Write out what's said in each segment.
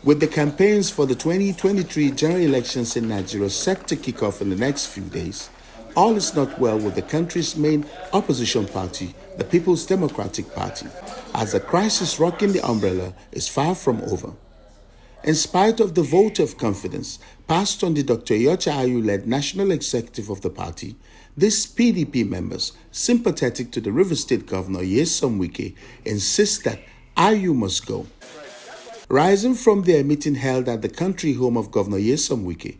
With the campaigns for the 2023 general elections in Nigeria set to kick off in the next few days, all is not well with the country's main opposition party, the People's Democratic Party, as the crisis rocking the umbrella is far from over. In spite of the vote of confidence passed on the Dr. Iyorchia Ayu-led national executive of the party, these PDP members, sympathetic to the River State Governor Nyesom insist that Ayu must go. Rising from their meeting held at the country home of Governor Nyesom,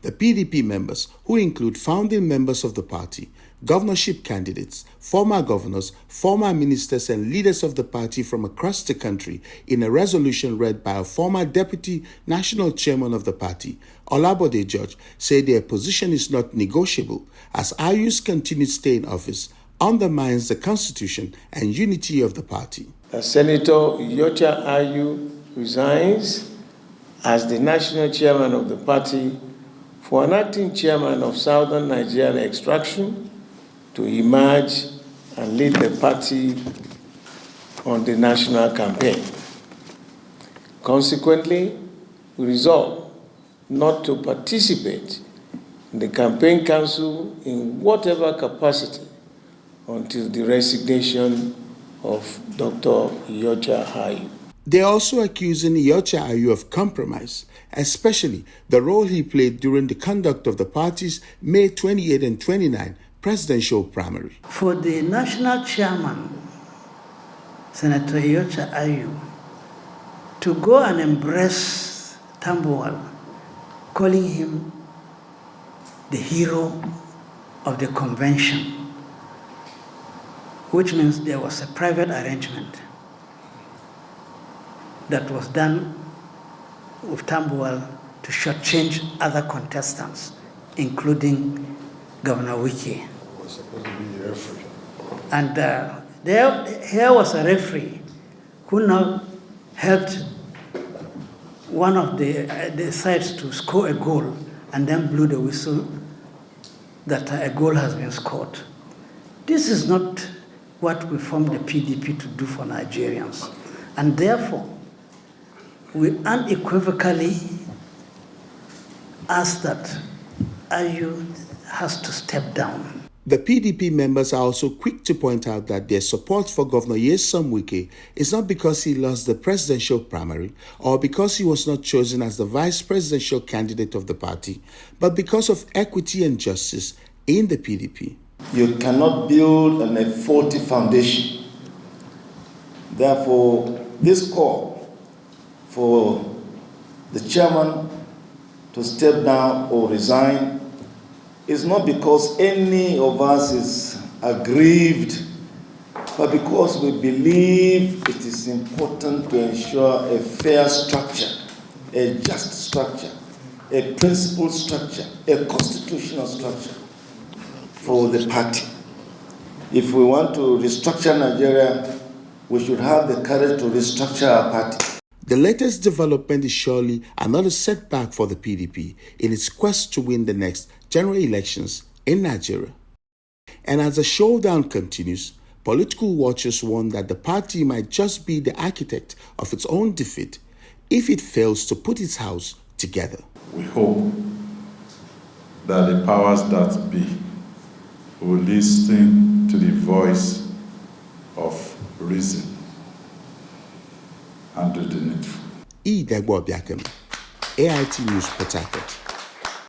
the PDP members, who include founding members of the party, governorship candidates, former governors, former ministers, and leaders of the party from across the country, in a resolution read by a former deputy national chairman of the party, Olabode George, say their position is not negotiable as Ayu's continued stay in office undermines the constitution and unity of the party. Senator Iyorchia Ayu resigns as the national chairman of the party for an acting chairman of Southern Nigerian extraction to emerge and lead the party on the national campaign. Consequently, we resolve not to participate in the campaign council in whatever capacity until the resignation of Dr. Iyorchia Ayu. They are also accusing Iyorchia Ayu of compromise, especially the role he played during the conduct of the party's May 28 and 29 presidential primary. For the national chairman, Senator Iyorchia Ayu, to go and embrace Tambuwal, calling him the hero of the convention, which means there was a private arrangement that was done with Tambuwal to shortchange other contestants, including Governor Wike'S. Was supposed to be the referee. And here was a referee who now helped one of the sides to score a goal and then blew the whistle that a goal has been scored. This is not what we formed the PDP to do for Nigerians. And therefore, we unequivocally ask that Ayu has to step down. The PDP members are also quick to point out that their support for Governor Nyesom is not because he lost the presidential primary or because he was not chosen as the vice presidential candidate of the party, but because of equity and justice in the PDP. You cannot build on a faulty foundation. Therefore, this call for the chairman to step down or resign is not because any of us is aggrieved, but because we believe it is important to ensure a fair structure, a just structure, a principled structure, a constitutional structure for the party. If we want to restructure Nigeria, we should have the courage to restructure our party. The latest development is surely another setback for the PDP in its quest to win the next general elections in Nigeria. And as the showdown continues, political watchers warn that the party might just be the architect of its own defeat if it fails to put its house together. We hope that the powers that be will listen to the voice of reason and do the needful. Dagbo Biakem, AIT News, Port Harcourt.